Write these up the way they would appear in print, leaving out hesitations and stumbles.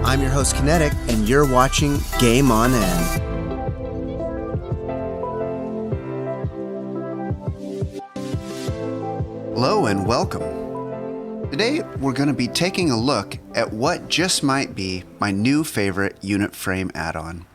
I'm your host, Kinetic, and you're watching GameOnEnd. Hello and welcome. Today, we're going to be taking a look at what just might be my new favorite unit frame add-on.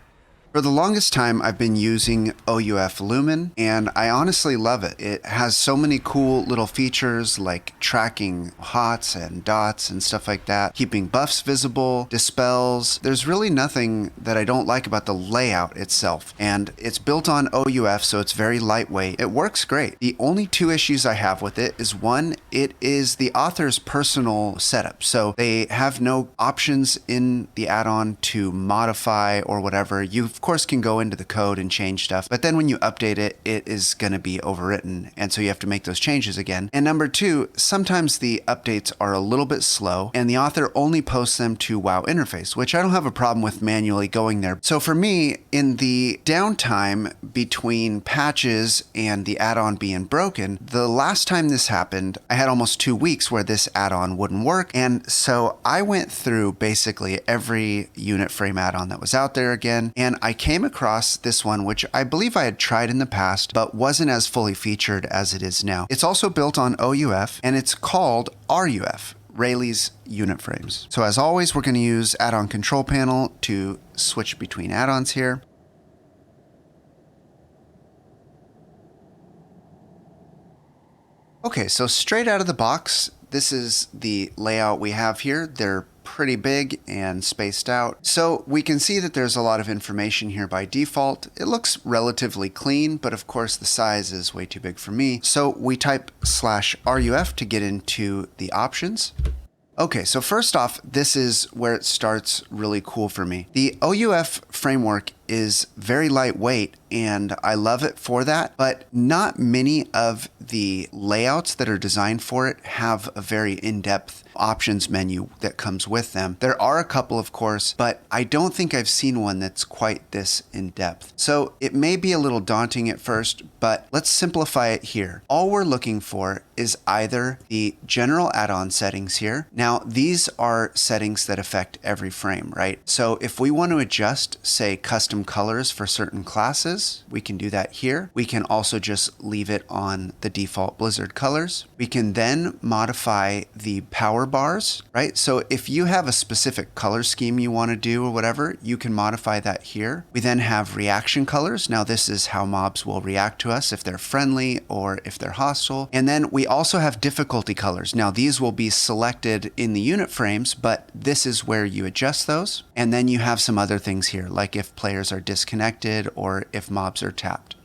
For the longest time, I've been using OUF Lumen, and I honestly love it. It has so many cool little features like tracking hots and dots and stuff like that, keeping buffs visible, dispels. There's really nothing that I don't like about the layout itself. And it's built on OUF, so it's very lightweight. It works great. The only two issues I have with it is one, it is the author's personal setup. So they have no options in the add-on to modify or whatever. You, of course, can go into the code and change stuff, but then when you update it, it is going to be overwritten, and so you have to make those changes again. And number two, sometimes the updates are a little bit slow, and the author only posts them to WoW interface, which I don't have a problem with manually going there. So for me, in the downtime between patches and the add-on being broken, the last time this happened, I had almost 2 weeks where this add-on wouldn't work, and so I went through basically every unit frame add-on that was out there again, and I came across this one, which I believe I had tried in the past, but wasn't as fully featured as it is now. It's also built on OUF, and it's called RUF, Rayleigh's Unit Frames. So as always, we're going to use add-on control panel to switch between add-ons here. Okay, so straight out of the box, this is the layout we have here. They're pretty big and spaced out. So we can see that there's a lot of information here by default. It looks relatively clean, but of course the size is way too big for me. So we type /RUF to get into the options. Okay, so first off, this is where it starts really cool for me. The OUF framework is very lightweight, and I love it for that, but not many of the layouts that are designed for it have a very in-depth options menu that comes with them. There are a couple, of course, but I don't think I've seen one that's quite this in-depth. So it may be a little daunting at first, but let's simplify it here. All we're looking for is either the general add-on settings here. Now, these are settings that affect every frame, right? So if we want to adjust, say, custom colors for certain classes, we can do that here. We can also just leave it on the default Blizzard colors. We can then modify the power bars, right? So if you have a specific color scheme you want to do or whatever, you can modify that here. We then have reaction colors. Now this is how mobs will react to us, if they're friendly or if they're hostile. And then we also have difficulty colors. Now these will be selected in the unit frames, but this is where you adjust those. And then you have some other things here, like if players are disconnected or if mobs are tapped.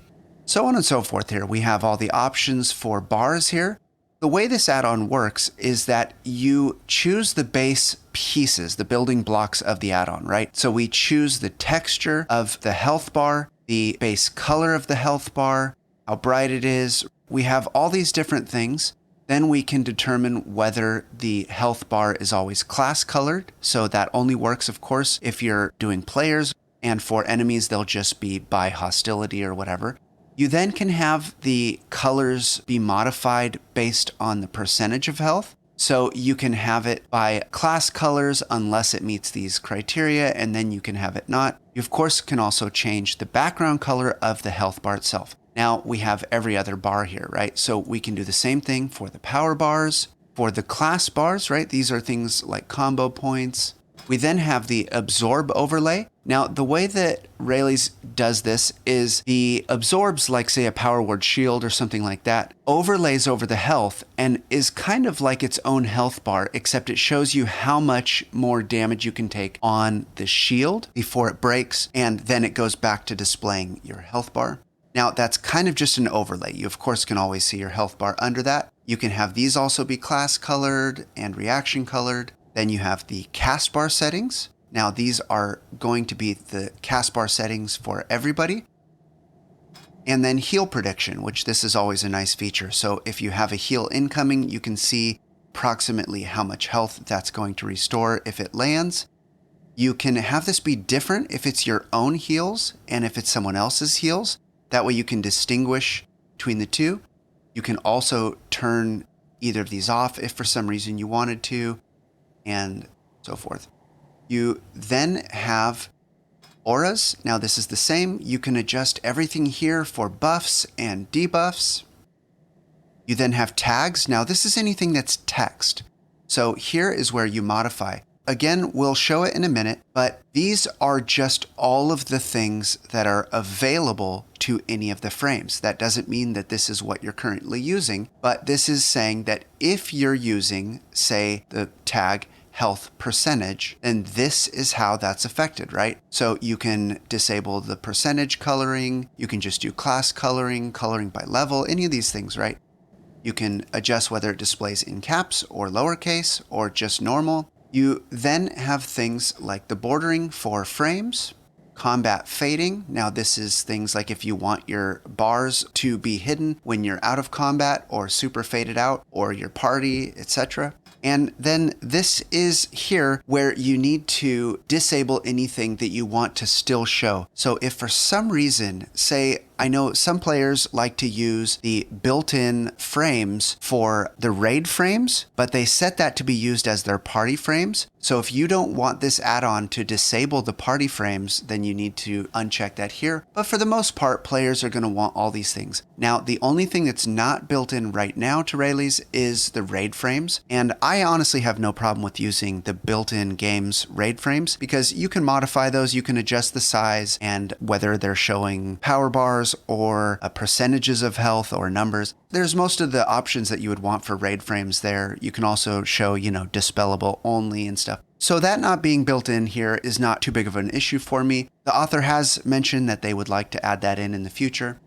So on and so forth here. We have all the options for bars here. The way this add-on works is that you choose the base pieces, the building blocks of the add-on, right? So we choose the texture of the health bar, the base color of the health bar, how bright it is. We have all these different things. Then we can determine whether the health bar is always class colored. So that only works, of course, if you're doing players, and for enemies, they'll just be by hostility or whatever. You then can have the colors be modified based on the percentage of health. So you can have it by class colors unless it meets these criteria, and then you can have it not. You, of course, can also change the background color of the health bar itself. Now we have every other bar here, right? So we can do the same thing for the power bars, for the class bars, right? These are things like combo points. We then have the absorb overlay. Now, the way that Rayleigh's does this is the absorbs, like say a power word shield or something like that, overlays over the health and is kind of like its own health bar, except it shows you how much more damage you can take on the shield before it breaks, and then it goes back to displaying your health bar. Now, that's kind of just an overlay. You, of course, can always see your health bar under that. You can have these also be class colored and reaction colored. Then you have the cast bar settings. Now these are going to be the cast bar settings for everybody. And then heal prediction, which this is always a nice feature. So if you have a heal incoming, you can see approximately how much health that's going to restore if it lands. You can have this be different if it's your own heals and if it's someone else's heals. That way you can distinguish between the two. You can also turn either of these off if for some reason you wanted to. and so forth. You then have auras. Now this is the same. You can adjust everything here for buffs and debuffs. You then have tags. Now this is anything that's text. So here is where you modify. Again, we'll show it in a minute, but these are just all of the things that are available to any of the frames. That doesn't mean that this is what you're currently using, but this is saying that if you're using, say, the tag health percentage, then this is how that's affected, right? So you can disable the percentage coloring, you can just do class coloring, coloring by level, any of these things, right? You can adjust whether it displays in caps or lowercase or just normal. You then have things like the bordering for frames, combat fading. Now this is things like if you want your bars to be hidden when you're out of combat or super faded out or your party, etc. And then this is here where you need to disable anything that you want to still show. So if for some reason, say, I know some players like to use the built-in frames for the raid frames, but they set that to be used as their party frames. So if you don't want this add-on to disable the party frames, then you need to uncheck that here. But for the most part, players are going to want all these things. Now, the only thing that's not built in right now to Rayleigh's is the raid frames. And I honestly have no problem with using the built-in games raid frames because you can modify those, you can adjust the size and whether they're showing power bars or percentages of health or numbers. There's most of the options that you would want for raid frames there. You can also show, dispellable only and stuff. So that not being built in here is not too big of an issue for me. The author has mentioned that they would like to add that in the future.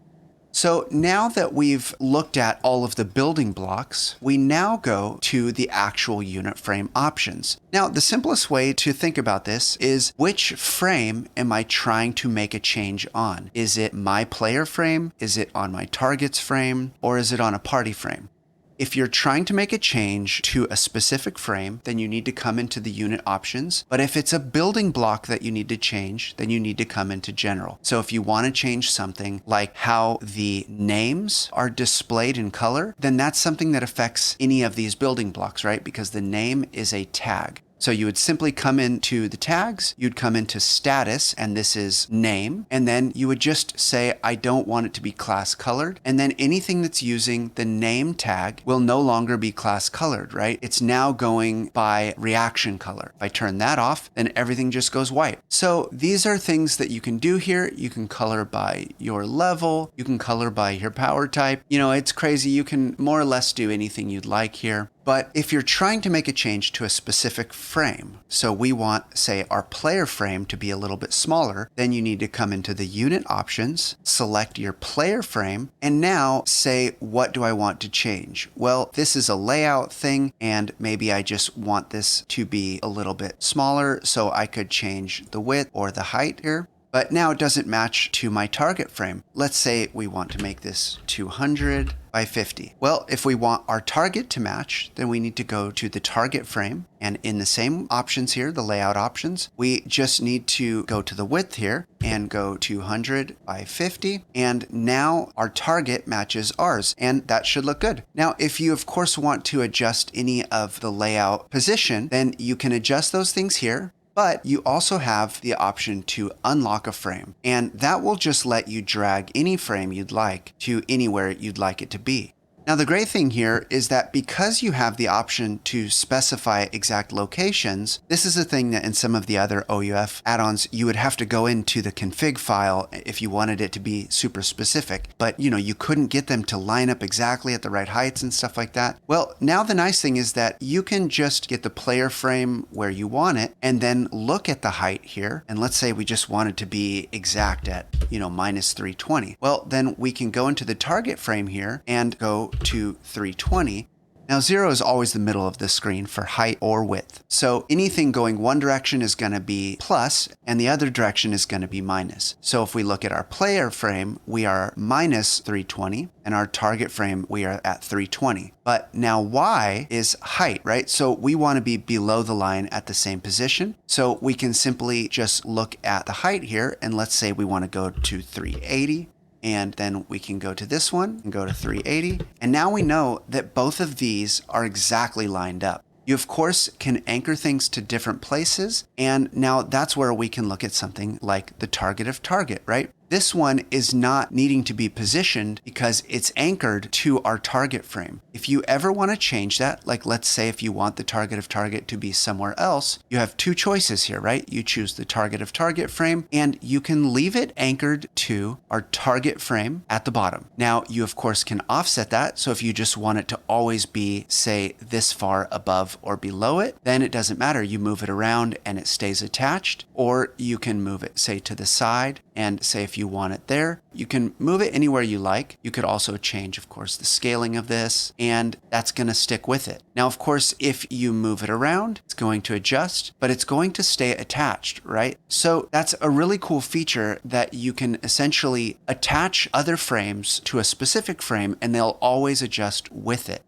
So now that we've looked at all of the building blocks, we now go to the actual unit frame options. Now, the simplest way to think about this is which frame am I trying to make a change on? Is it my player frame? Is it on my target's frame? Or is it on a party frame? If you're trying to make a change to a specific frame, then you need to come into the unit options. But if it's a building block that you need to change, then you need to come into general. So if you want to change something like how the names are displayed in color, then that's something that affects any of these building blocks, right? Because the name is a tag. So you would simply come into the tags, you'd come into status, and this is name, and then you would just say, I don't want it to be class colored. And then anything that's using the name tag will no longer be class colored, right? It's now going by reaction color. If I turn that off, then everything just goes white. So these are things that you can do here. You can color by your level, you can color by your power type. It's crazy. You can more or less do anything you'd like here. But if you're trying to make a change to a specific frame, so we want, say, our player frame to be a little bit smaller, then you need to come into the unit options, select your player frame, and now say, what do I want to change? Well, this is a layout thing, and maybe I just want this to be a little bit smaller, so I could change the width or the height here. But now it doesn't match to my target frame. Let's say we want to make this 200 by 50. Well, if we want our target to match, then we need to go to the target frame. And in the same options here, the layout options, we just need to go to the width here and go 200 by 50. And now our target matches ours, and that should look good. Now, if you, of course, want to adjust any of the layout position, then you can adjust those things here. But you also have the option to unlock a frame, and that will just let you drag any frame you'd like to anywhere you'd like it to be. Now, the great thing here is that because you have the option to specify exact locations, this is a thing that in some of the other OUF add-ons, you would have to go into the config file if you wanted it to be super specific. But, you couldn't get them to line up exactly at the right heights and stuff like that. Well, now the nice thing is that you can just get the player frame where you want it and then look at the height here. And let's say we just want it to be exact at, minus 320. Well, then we can go into the target frame here and go to 320. Now 0 is always the middle of the screen for height or width. So anything going one direction is going to be plus and the other direction is going to be minus. So if we look at our player frame, we are minus 320 and our target frame, we are at 320. But now Y is height, right? So we want to be below the line at the same position. So we can simply just look at the height here and let's say we want to go to 380. And then we can go to this one and go to 380. And now we know that both of these are exactly lined up. You, of course, can anchor things to different places, and now that's where we can look at something like the target of target, right? This one is not needing to be positioned because it's anchored to our target frame. If you ever want to change that, like let's say if you want the target of target to be somewhere else, you have two choices here, right? You choose the target of target frame and you can leave it anchored to our target frame at the bottom. Now, you of course can offset that. So if you just want it to always be, say, this far above or below it, then it doesn't matter. You move it around and it stays attached, or you can move it, say, to the side, and say if you want it there, you can move it anywhere you like. You could also change, of course, the scaling of this, and that's going to stick with it. Now, of course, if you move it around, it's going to adjust, but it's going to stay attached, right? So that's a really cool feature that you can essentially attach other frames to a specific frame and they'll always adjust with it.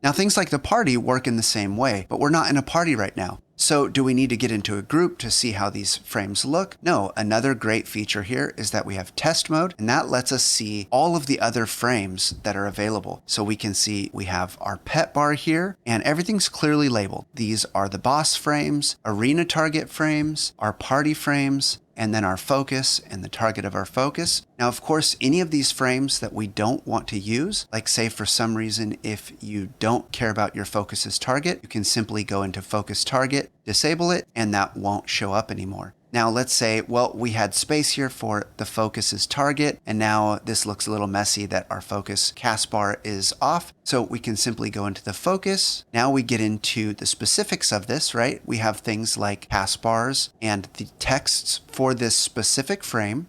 Now, things like the party work in the same way, but we're not in a party right now. So do we need to get into a group to see how these frames look? No, another great feature here is that we have test mode, and that lets us see all of the other frames that are available. So we can see we have our pet bar here, and everything's clearly labeled. These are the boss frames, arena target frames, our party frames, and then our focus and the target of our focus. Now, of course, any of these frames that we don't want to use, like say for some reason, if you don't care about your focus's target, you can simply go into focus target, disable it, and that won't show up anymore. Now, let's say, well, we had space here for the focus's target, and now this looks a little messy that our focus cast bar is off. So we can simply go into the focus. Now we get into the specifics of this, right? We have things like cast bars and the texts for this specific frame.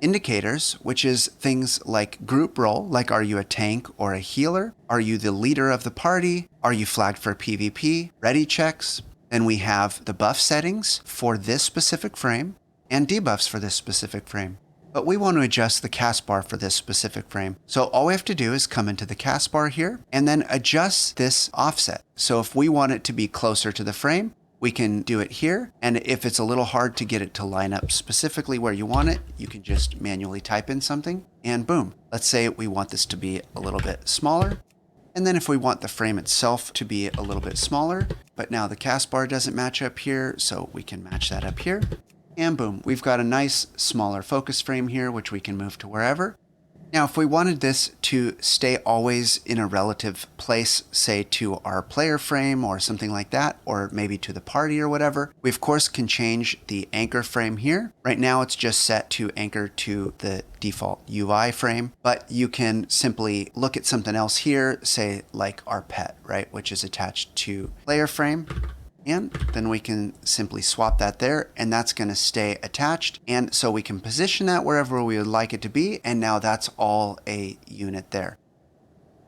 Indicators, which is things like group role, like are you a tank or a healer? Are you the leader of the party? Are you flagged for PvP? Ready checks. Then we have the buff settings for this specific frame and debuffs for this specific frame. But we want to adjust the cast bar for this specific frame. So all we have to do is come into the cast bar here and then adjust this offset. So if we want it to be closer to the frame, we can do it here. And if it's a little hard to get it to line up specifically where you want it, you can just manually type in something and boom. Let's say we want this to be a little bit smaller. And then if we want the frame itself to be a little bit smaller, but now the cast bar doesn't match up here, so we can match that up here. And boom, we've got a nice smaller focus frame here, which we can move to wherever. Now, if we wanted this to stay always in a relative place, say to our player frame or something like that, or maybe to the party or whatever, we of course can change the anchor frame here. Right now it's just set to anchor to the default UI frame, but you can simply look at something else here, say like our pet, right, which is attached to player frame. And then we can simply swap that there and that's going to stay attached. And so we can position that wherever we would like it to be. And now that's all a unit there.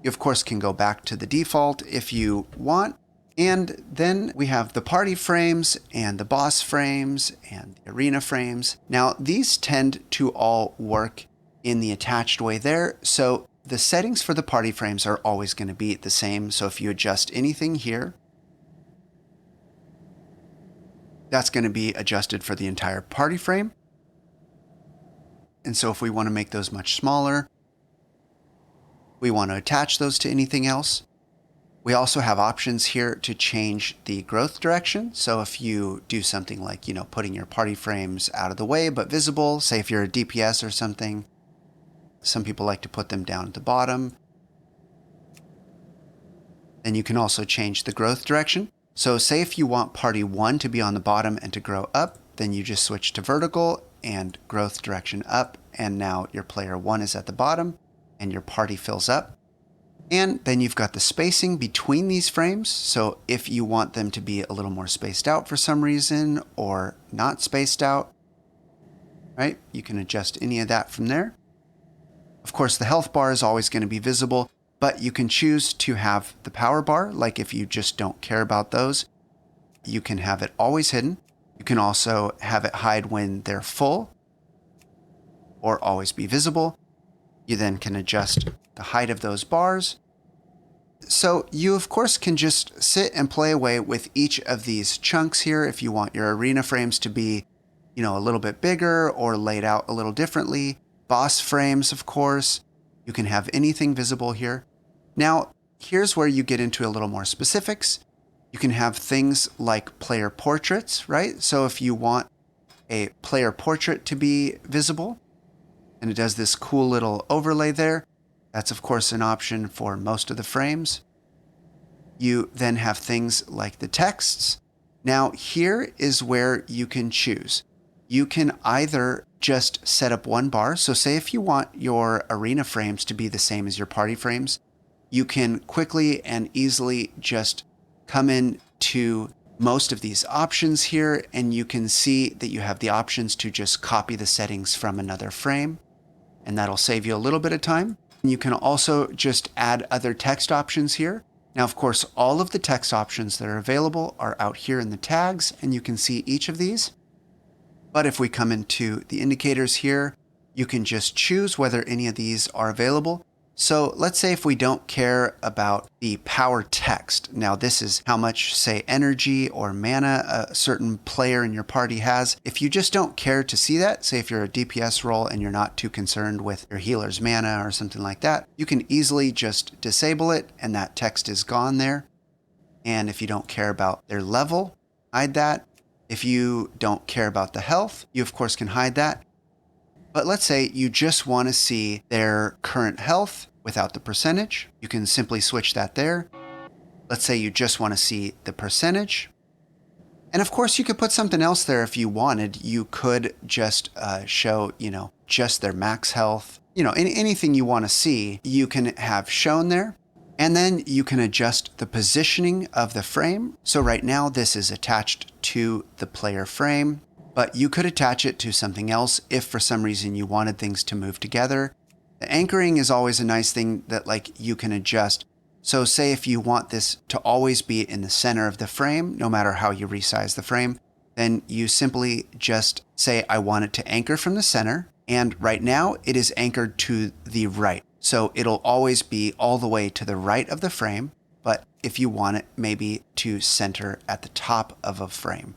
You of course can go back to the default if you want. And then we have the party frames and the boss frames and the arena frames. Now these tend to all work in the attached way there. So the settings for the party frames are always going to be the same. So if you adjust anything here, that's going to be adjusted for the entire party frame. And so if we want to make those much smaller, we want to attach those to anything else. We also have options here to change the growth direction. So if you do something like, putting your party frames out of the way but visible, say if you're a DPS or something, some people like to put them down at the bottom. Then you can also change the growth direction. So say if you want party 1 to be on the bottom and to grow up, then you just switch to vertical and growth direction up. And now your player 1 is at the bottom and your party fills up. And then you've got the spacing between these frames. So if you want them to be a little more spaced out for some reason or not spaced out, right? You can adjust any of that from there. Of course, the health bar is always going to be visible. But you can choose to have the power bar, like if you just don't care about those, you can have it always hidden. You can also have it hide when they're full or always be visible. You then can adjust the height of those bars. So you of course can just sit and play away with each of these chunks here if you want your arena frames to be, a little bit bigger or laid out a little differently. Boss frames, of course, you can have anything visible here. Now, here's where you get into a little more specifics. You can have things like player portraits, right? So if you want a player portrait to be visible, and it does this cool little overlay there, that's of course an option for most of the frames. You then have things like the texts. Now here is where you can choose. You can either just set up one bar. So say if you want your arena frames to be the same as your party frames, you can quickly and easily just come in to most of these options here, and you can see that you have the options to just copy the settings from another frame, and that'll save you a little bit of time. You can also just add other text options here. Now, of course, all of the text options that are available are out here in the tags, and you can see each of these. But if we come into the indicators here, you can just choose whether any of these are available. So let's say if we don't care about the power text. Now this is how much, say, energy or mana a certain player in your party has. If you just don't care to see that, say if you're a DPS role and you're not too concerned with your healer's mana or something like that, you can easily just disable it and that text is gone there. And if you don't care about their level, hide that. If you don't care about the health, you of course can hide that. But let's say you just want to see their current health without the percentage. You can simply switch that there. Let's say you just want to see the percentage. And of course you could put something else there if you wanted. You could just show, just their max health. Anything you want to see, you can have shown there. And then you can adjust the positioning of the frame. So right now this is attached to the player frame, but you could attach it to something else if for some reason you wanted things to move together. The anchoring is always a nice thing that you can adjust. So say if you want this to always be in the center of the frame, no matter how you resize the frame, then you simply just say, I want it to anchor from the center. And right now it is anchored to the right. So it'll always be all the way to the right of the frame. But if you want it maybe to center at the top of a frame.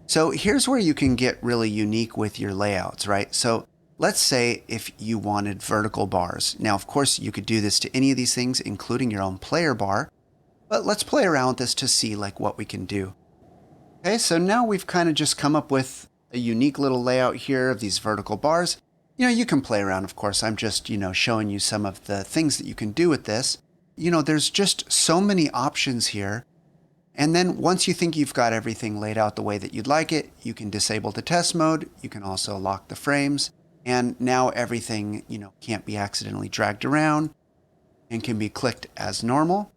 So here's where you can get really unique with your layouts, right? So let's say if you wanted vertical bars. Now, of course, you could do this to any of these things, including your own player bar. But let's play around with this to see what we can do. Okay, so now we've kind of just come up with a unique little layout here of these vertical bars. You can play around, of course. I'm just, showing you some of the things that you can do with this. There's just so many options here. And then once you think you've got everything laid out the way that you'd like it, you can disable the test mode. You can also lock the frames. And now everything, can't be accidentally dragged around and can be clicked as normal.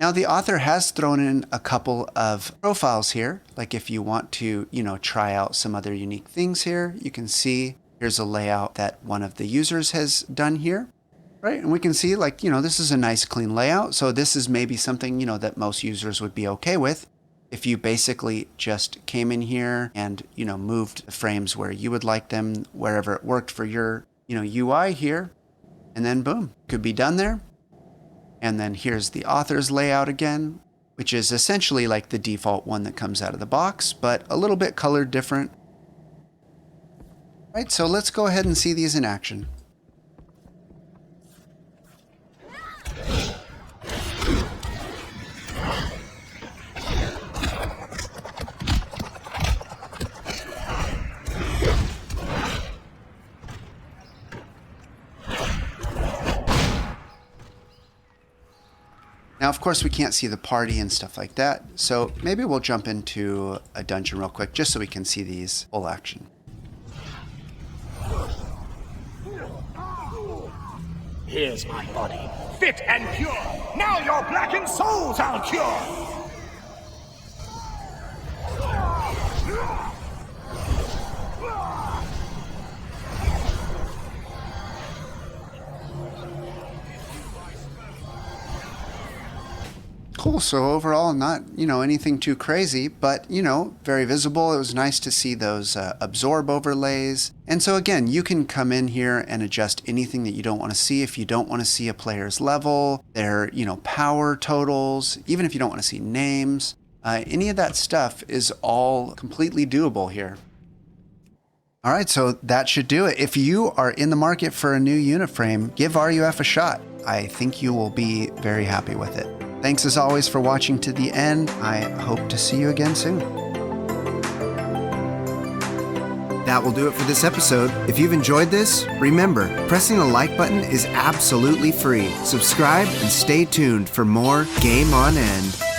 Now the author has thrown in a couple of profiles here. If you want to, try out some other unique things here, you can see here's a layout that one of the users has done here. Right, and we can see this is a nice clean layout. So this is maybe something, that most users would be okay with. If you basically just came in here and, moved the frames where you would like them, wherever it worked for your, UI here, and then boom, could be done there. And then here's the author's layout again, which is essentially the default one that comes out of the box, but a little bit colored different. Right, so let's go ahead and see these in action. Now, of course, we can't see the party and stuff like that, so maybe we'll jump into a dungeon real quick just so we can see these full action. Here's my body, fit and pure. Now your blackened souls I'll cure. Cool. So overall, not, anything too crazy, but, very visible. It was nice to see those absorb overlays. And so again, you can come in here and adjust anything that you don't want to see. If you don't want to see a player's level, their, power totals, even if you don't want to see names, any of that stuff is all completely doable here. All right, so that should do it. If you are in the market for a new unit frame, give RUF a shot. I think you will be very happy with it. Thanks as always for watching to the end. I hope to see you again soon. That will do it for this episode. If you've enjoyed this, remember, pressing the like button is absolutely free. Subscribe and stay tuned for more Game On End.